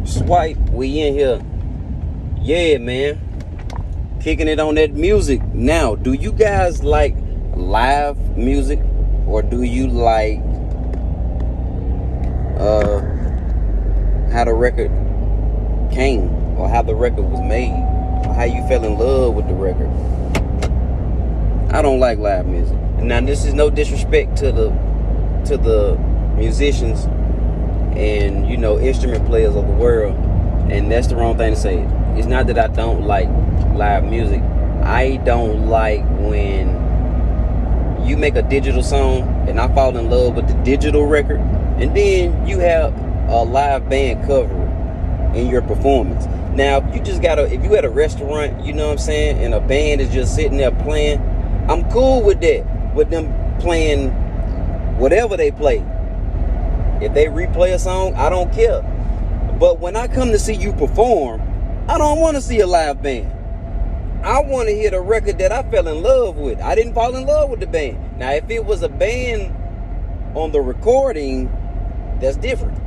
Swipe, we in here. Yeah, man. Kicking it on that music. Now, do you guys like live music, or do you like how the record came, or how the record was made, or how you fell in love with the record? I don't like live music. Now, this is no disrespect to the musicians and, you know, instrument players of the world, and that's the wrong thing to say. It's not that I don't like live music. I don't like when you make a digital song and I fall in love with the digital record, and then you have a live band cover in your performance. Now, if you at a restaurant, you know what I'm saying, and a band is just sitting there playing, I'm cool with that, with them playing whatever they play. If they replay a song, I don't care. But when I come to see you perform, I don't want to see a live band. I want to hear the record that I fell in love with. I didn't fall in love with the band. Now, if it was a band on the recording, that's different.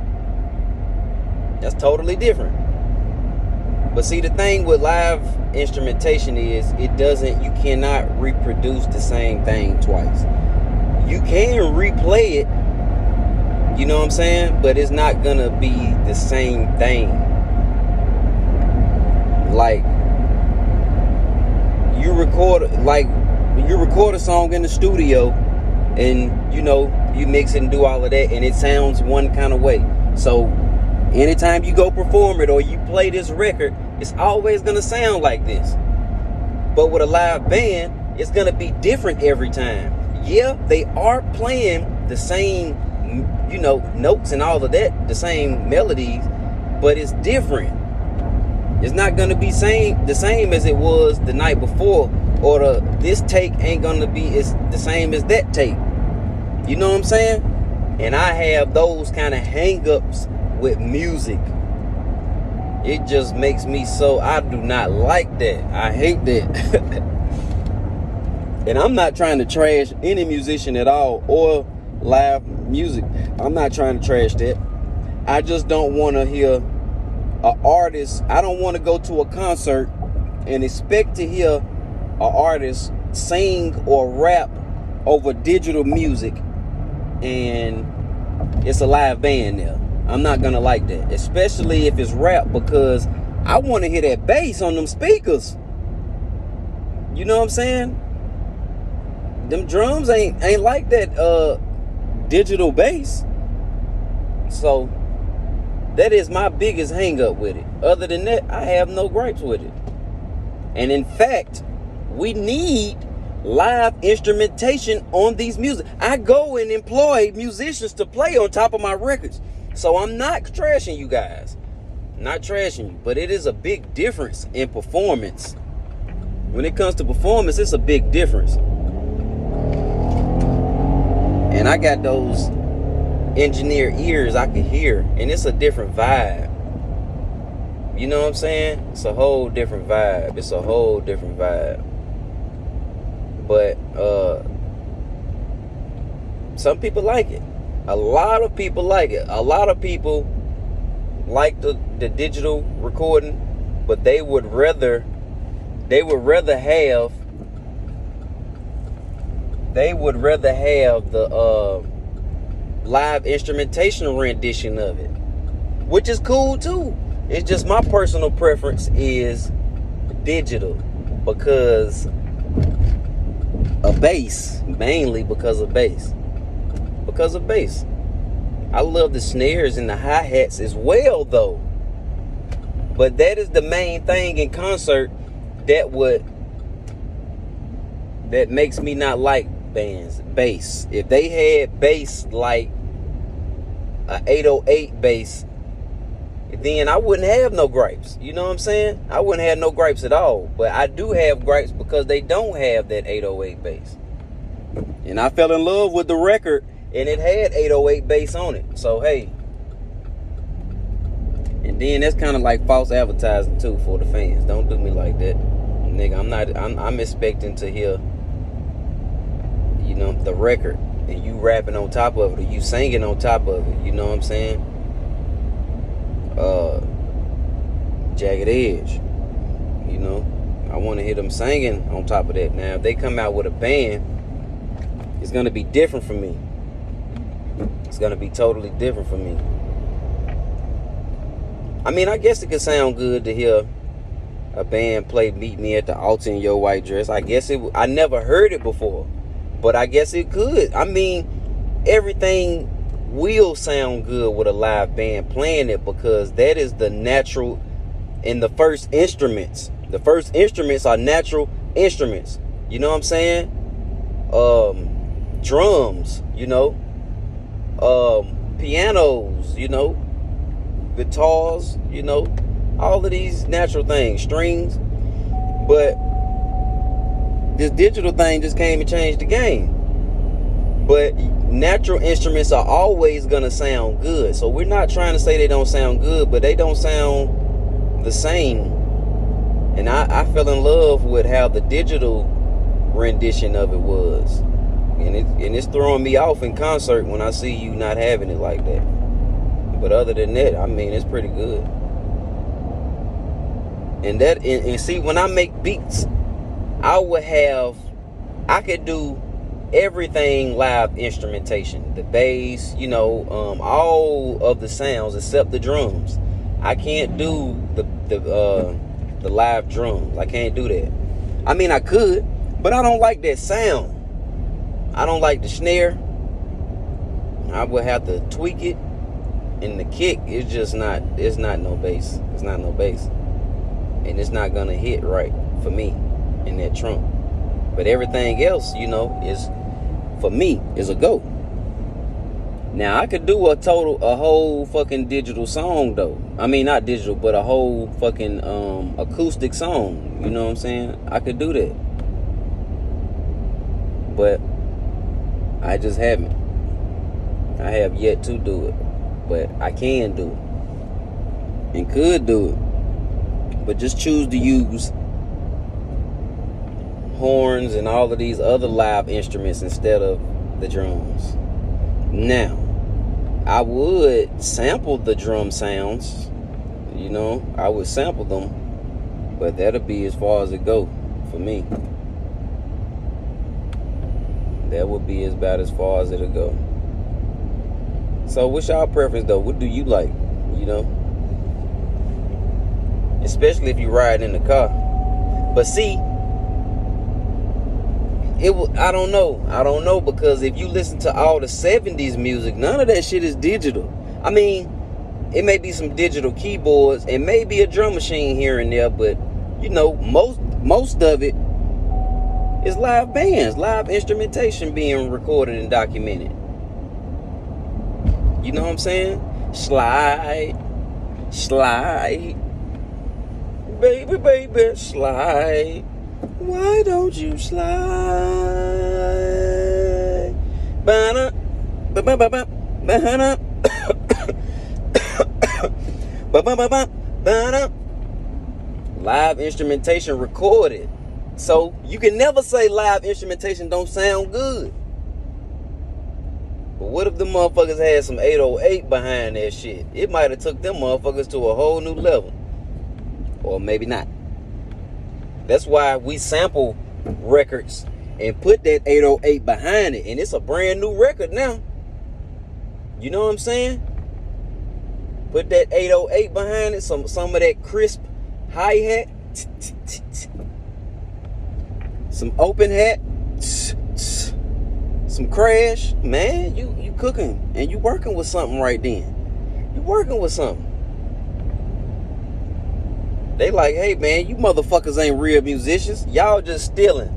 That's totally different. But see, the thing with live instrumentation is you cannot reproduce the same thing twice. You can replay it, you know what I'm saying? But it's not gonna be the same thing. Like, you record a song in the studio, and, you know, you mix it and do all of that, and it sounds one kind of way. So anytime you go perform it or you play this record, it's always gonna sound like this. But with a live band, it's gonna be different every time. Yeah, they are playing the same, you know, notes and all of that, the same melodies, but it's different. It's not gonna be the same as it was the night before, or this take ain't gonna be the same as that take. You know what I'm saying? And I have those kind of hang-ups with music. It just makes me I do not like that. I hate that. And I'm not trying to trash any musician at all, or live music. I'm not trying to trash that. I just don't want to hear an artist. I don't want to go to a concert and expect to hear an artist sing or rap over digital music and it's a live band there. I'm not gonna like that, especially if it's rap, because I want to hear that bass on them speakers. You know what I'm saying? Them drums ain't like that digital bass. So that is my biggest hang up with it. Other than that, I have no gripes with it. And in fact, we need live instrumentation on these music. I go and employ musicians to play on top of my records. So I'm not trashing you guys. Not trashing you. But it is a big difference in performance. When it comes to performance, it's a big difference. And I got those engineer ears I can hear, and it's a different vibe. You know what I'm saying? It's a whole different vibe. But some people like it. A lot of people like it. A lot of people like the digital recording, but they would rather have the live instrumentation rendition of it, which is cool too. It's just my personal preference is digital, because mainly because of bass. I love the snares and the hi-hats as well though, but that is the main thing in concert that makes me not like bands. Bass. If they had bass like a 808 bass, then I wouldn't have no gripes. You know what I'm saying? I wouldn't have no gripes at all. But I do have gripes because they don't have that 808 bass. And I fell in love with the record, and it had 808 bass on it. So hey. And then that's kind of like false advertising too for the fans. Don't do me like that, nigga. I'm expecting to hear, you know, the record, and you rapping on top of it, or you singing on top of it. You know what I'm saying? jagged edge. You know, I want to hear them singing on top of that. Now, if they come out with a band, it's going to be different for me. It's going to be totally different for me. I mean, I guess it could sound good to hear a band play Meet Me at the Altar in Your White Dress. I guess I never heard it before, but I guess it could. I mean, everything will sound good with a live band playing it, because that is the natural. And the first instruments are natural instruments. You know what I'm saying? Drums, you know, pianos, you know, guitars, you know, all of these natural things, strings. But this digital thing just came and changed the game. But natural instruments are always gonna sound good. So we're not trying to say they don't sound good, but they don't sound the same. And I fell in love with how the digital rendition of it was. And it's throwing me off in concert when I see you not having it like that. But other than that, I mean, it's pretty good. And see, when I make beats, I could do everything live instrumentation. The bass, you know, all of the sounds except the drums. I can't do the live drums. I can't do that. I mean, I could, but I don't like that sound. I don't like the snare. I would have to tweak it. And the kick is just not, it's not no bass. It's not no bass. And it's not gonna hit right for me in that trunk. But everything else, you know, is, for me, is a go. Now, I could do a whole fucking digital song, though. I mean, not digital, but a whole fucking acoustic song. You know what I'm saying? I could do that. But I just haven't. I have yet to do it. But I can do it. And could do it. But just choose to use horns and all of these other live instruments instead of the drums. Now, I would sample the drum sounds. You know, I would sample them. But that'll be as far as it go for me. That would be about as far as it'll go. So what's y'all preference though? What do you like? You know? Especially if you ride in the car. But see, I don't know, because if you listen to all the 70s music, none of that shit is digital. I mean, it may be some digital keyboards and maybe a drum machine here and there, but you know, most of it is live bands, live instrumentation being recorded and documented. You know what I'm saying? Slide, baby, slide. Why don't you slide? Live instrumentation recorded. So you can never say live instrumentation don't sound good. But what if the motherfuckers had some 808 behind that shit? It might have took them motherfuckers to a whole new level. Or maybe not. That's why we sample records and put that 808 behind it. And it's a brand new record now. You know what I'm saying? Put that 808 behind it. Some of that crisp hi-hat. Some open hat. Some crash. Man, you cooking. And you working with something right then. You working with something. They like, hey man, you motherfuckers ain't real musicians. Y'all just stealing.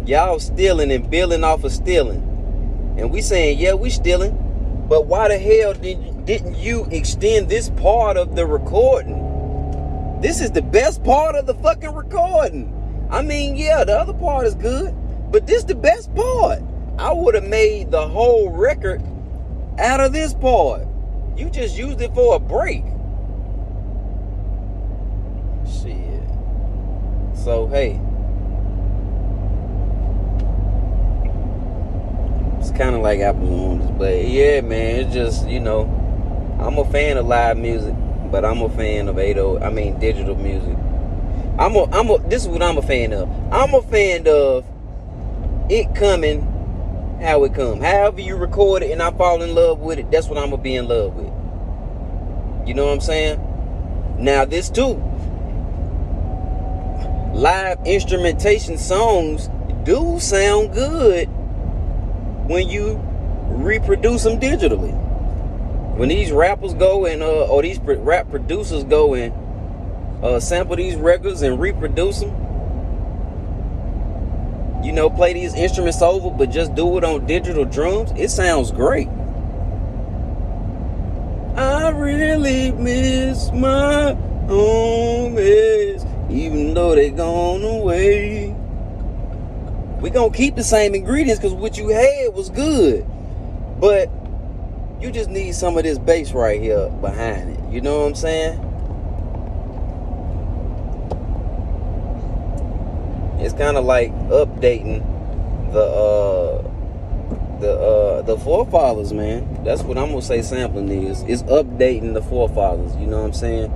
Y'all stealing and billing off of stealing. And we saying, yeah, we stealing. But why the hell didn't you extend this part of the recording? This is the best part of the fucking recording. I mean, yeah, the other part is good, but this the best part. I would have made the whole record out of this part. You just used it for a break. Shit. So, hey. It's kind of like apples and oranges. But, yeah, man, it's just, you know, I'm a fan of live music. But I'm a fan of digital music. This is what I'm a fan of. I'm a fan of it coming how it come. However you record it and I fall in love with it, that's what I'm gonna be in love with. You know what I'm saying? Now this too. Live instrumentation songs do sound good when you reproduce them digitally. When these rappers go and or these rap producers go and sample these records and reproduce them, you know, play these instruments over, but just do it on digital drums, it sounds great. I really miss my homies, even though they gone away. We gonna keep the same ingredients because what you had was good, but you just need some of this bass right here behind it. You know what I'm saying? It's kind of like updating the forefathers, man. That's what I'm gonna say sampling is. It's updating the forefathers. You know what I'm saying?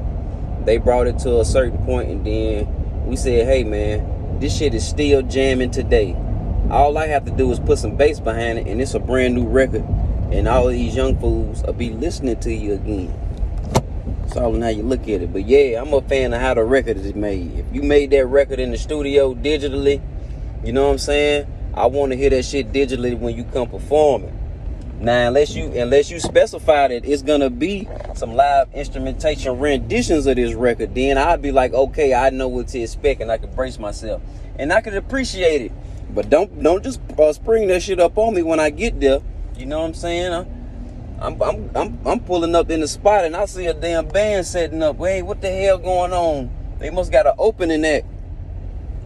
They brought it to a certain point, and then we said, hey man, this shit is still jamming today. All I have to do is put some bass behind it, and it's a brand new record, and all of these young fools will be listening to you again. It's all in how you look at it. But yeah, I'm a fan of how the record is made. If you made that record in the studio digitally, you know what I'm saying? I want to hear that shit digitally when you come performing. Now, unless you specify that it's gonna be some live instrumentation renditions of this record, then I'd be like, okay, I know what to expect, and I can brace myself, and I can appreciate it. But don't just spring that shit up on me when I get there. You know what I'm saying? I'm pulling up in the spot and I see a damn band setting up. Hey, what the hell going on? They must got an opening act.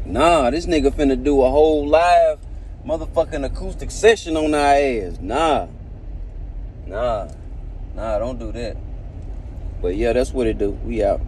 Nah, this nigga finna do a whole live motherfucking acoustic session on our ass. Nah, don't do that. But yeah, that's what it do. We out.